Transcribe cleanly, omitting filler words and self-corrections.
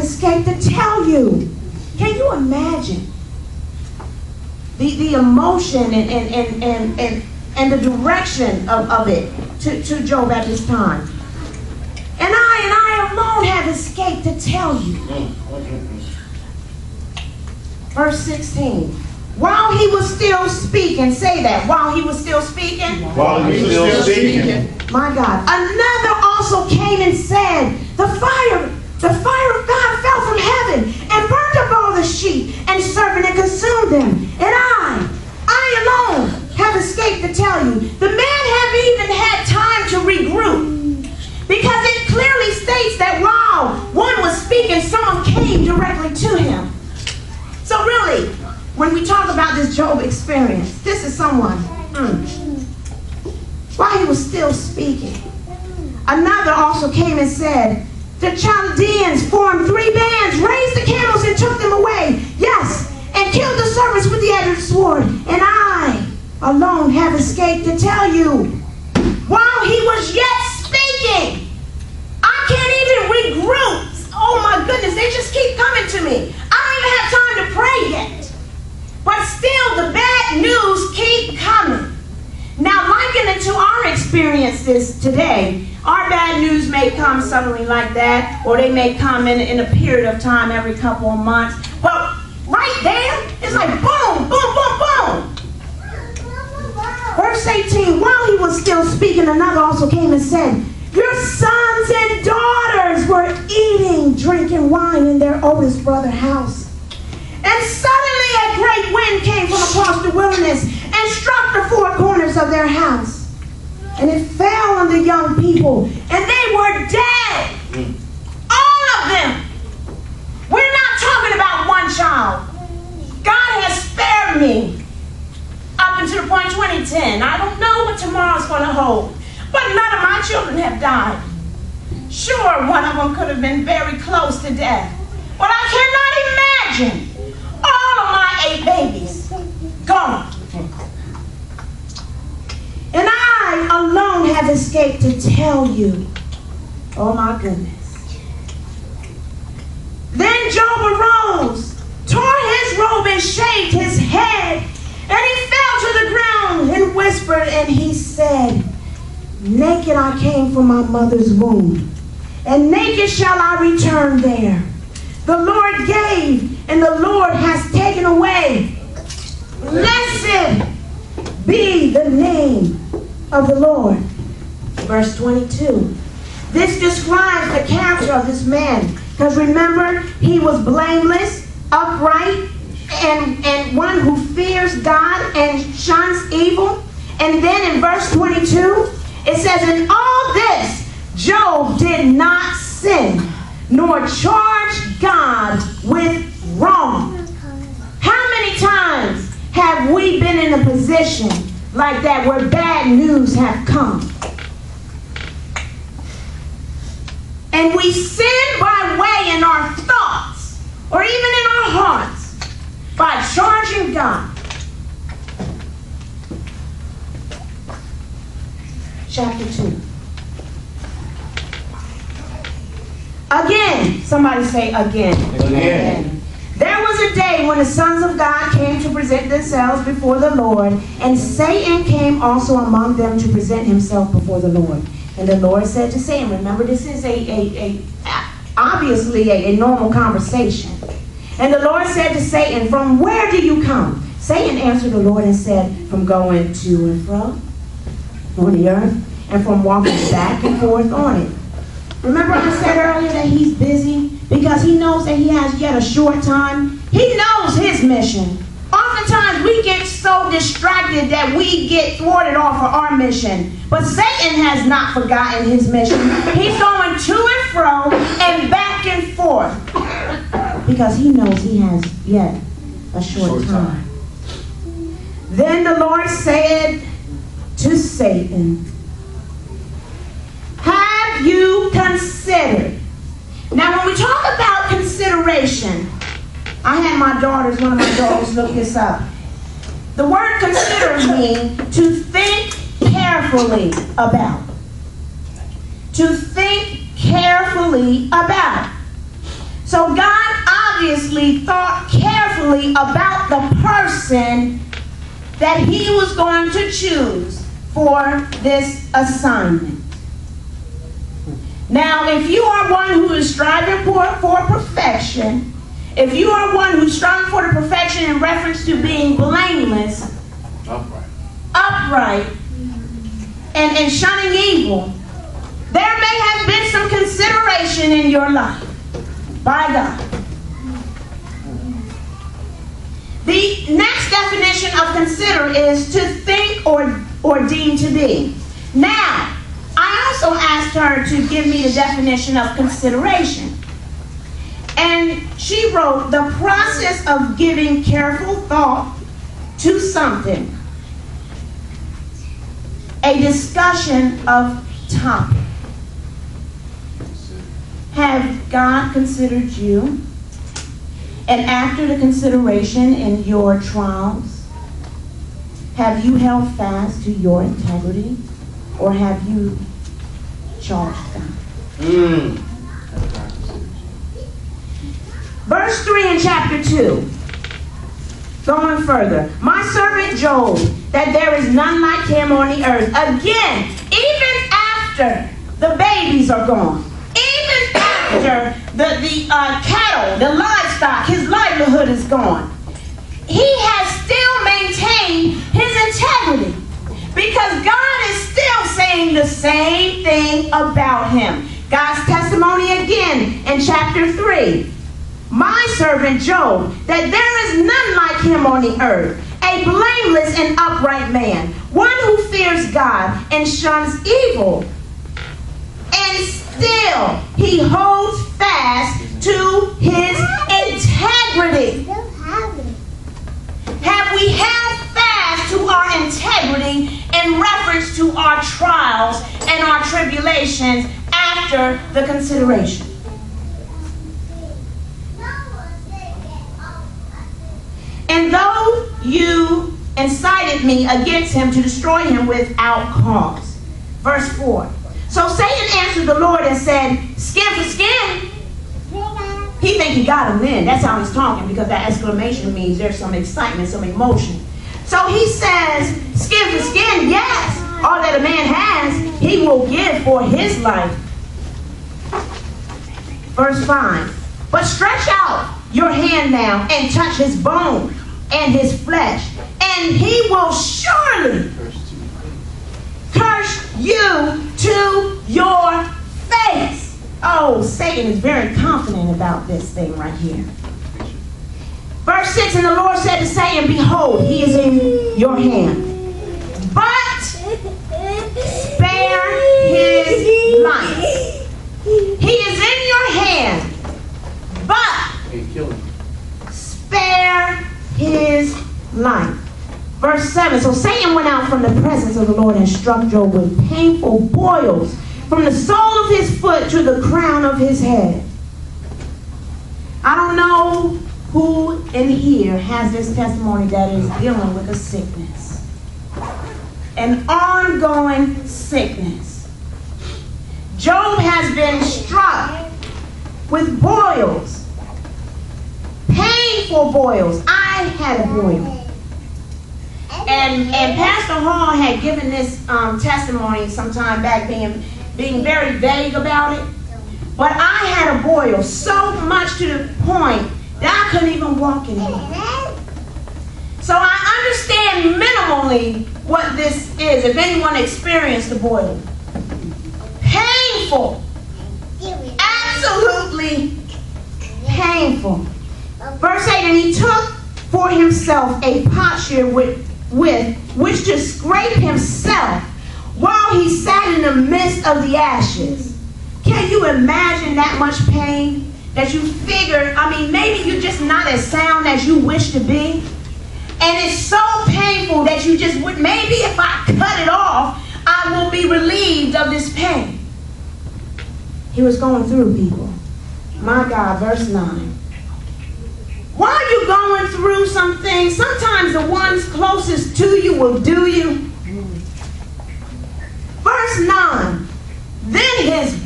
escaped to tell you. Can you imagine the emotion and the direction of it to Job at this time? And I alone have escaped to tell you. Verse 16. While he was still speaking, say that. While he was still speaking. While he was still speaking. My God. Another also came and said, the fire of God fell from heaven and burnt up all the sheep and servant and consumed them. And I alone have escaped to tell you. The man haven't even had time to regroup, because it clearly states that while one was speaking, someone came directly to him. So really, when we talk about this Job experience, this is someone, while he was still speaking, another also came and said, the Chaldeans formed 3 bands, raised the camels and took them away. Yes, and killed the servants with the edge of the sword. And I alone have escaped to tell you. While he was yet speaking, I can't even regroup. Oh my goodness, they just keep coming to me. I don't even have time to pray yet. But still, the bad news keep coming. Now, liken it to our experiences today. Our bad news may come suddenly like that, or they may come in a period of time every couple of months. But right there, it's like boom, boom, boom, boom. Verse 18, while he was still speaking, another also came and said, your sons and daughters were eating, drinking wine in their oldest brother's house. And suddenly a great wind came from across the wilderness and struck the 4 corners of their house. And it fell on the young people, and they were dead. All of them. We're not talking about one child. God has spared me up until the point 2010. I don't know what tomorrow's going to hold. But none of my children have died. Sure, one of them could have been very close to death. But I cannot imagine all of my 8 babies gone. And I alone have escaped to tell you. Oh my goodness. Then Job arose, tore his robe and shaved his head, and he fell to the ground and whispered, and he said, naked I came from my mother's womb, and naked shall I return there. The Lord gave, and the Lord has taken away. Blessed be the name of the Lord. Verse 22. This describes the character of this man. Because remember, he was blameless, upright, and one who fears God and shuns evil. And then in verse 22, it says, in all this, Job did not sin, nor charge God with wrong. How many times have we been in a position like that where bad news have come? And we sin by way in our thoughts, or even in our hearts, by charging God. Chapter 2. Again, somebody say again. Again. There was a day when the sons of God came to present themselves before the Lord, and Satan came also among them to present himself before the Lord. And the Lord said to Satan, remember, this is obviously a normal conversation. And the Lord said to Satan, from where do you come? Satan answered the Lord and said, from going to and fro on the earth, and from walking back and forth on it. Remember I said earlier that he's busy because he knows that he has yet a short time. He knows his mission. Oftentimes we get so distracted that we get thwarted off of our mission. But Satan has not forgotten his mission. He's going to and fro and back and forth because he knows he has yet a short time. Then the Lord said to Satan, have you considered? Now when we talk about consideration, I had my daughters, one of my daughters look this up. The word consider means to think carefully about. To think carefully about. So God obviously thought carefully about the person that he was going to choose for this assignment. Now, if you are one who is striving for perfection, if you are one who's striving for the perfection in reference to being blameless, upright, and shunning evil, there may have been some consideration in your life by God. The next definition of consider is to think or deem to be. Now, I also asked her to give me the definition of consideration. And she wrote, the process of giving careful thought to something, a discussion of topic. Have God considered you? And after the consideration in your trials, have you held fast to your integrity? Or have you charged God? Verse 3 in chapter 2. Going further. My servant Job, that there is none like him on the earth. Again, even after the babies are gone, even after the cattle, the livestock, his livelihood is gone, he has still maintained his integrity. Because God is still saying the same thing about him. God's testimony again in chapter 3. My servant Job, that there is none like him on the earth, a blameless and upright man, one who fears God and shuns evil. And still he holds fast to his integrity. Have we held fast to our integrity in reference to our trials and our tribulations after the consideration? And though you incited me against him to destroy him without cause. Verse 4. So Satan answered the Lord and said, skin for skin. He think he got him then. That's how he's talking, because that exclamation means there's some excitement, some emotion. So he says, skin for skin, yes. All that a man has, he will give for his life. Verse 5. But stretch out your hand now and touch his bone and his flesh, and he will surely curse you to your face. Oh, Satan is very confident about this thing right here. Verse 6, and the Lord said to Satan, behold, he is in your hand, but spare his life. He is in your hand, but spare his life. Verse 7, so Satan went out from the presence of the Lord and struck Job with painful boils from the sole of his foot to the crown of his head. I don't know who in here has this testimony that is dealing with a sickness. An ongoing sickness. Job has been struck with boils. Painful boils. I had a boil. And Pastor Hall had given this testimony some time back, being very vague about it. But I had a boil so much to the point that I couldn't even walk anymore. So I understand minimally what this is, if anyone experienced the boil. Painful. Absolutely painful. Verse 8, and he took for himself a potsherd with which to scrape himself while he sat in the midst of the ashes. Can you imagine that much pain? That you figure, maybe you're just not as sound as you wish to be. And it's so painful that you just would, maybe if I cut it off, I will be relieved of this pain. He was going through, people. My God, verse 9. While you're going through some things, sometimes the ones closest to you will do you. Verse 9. Then his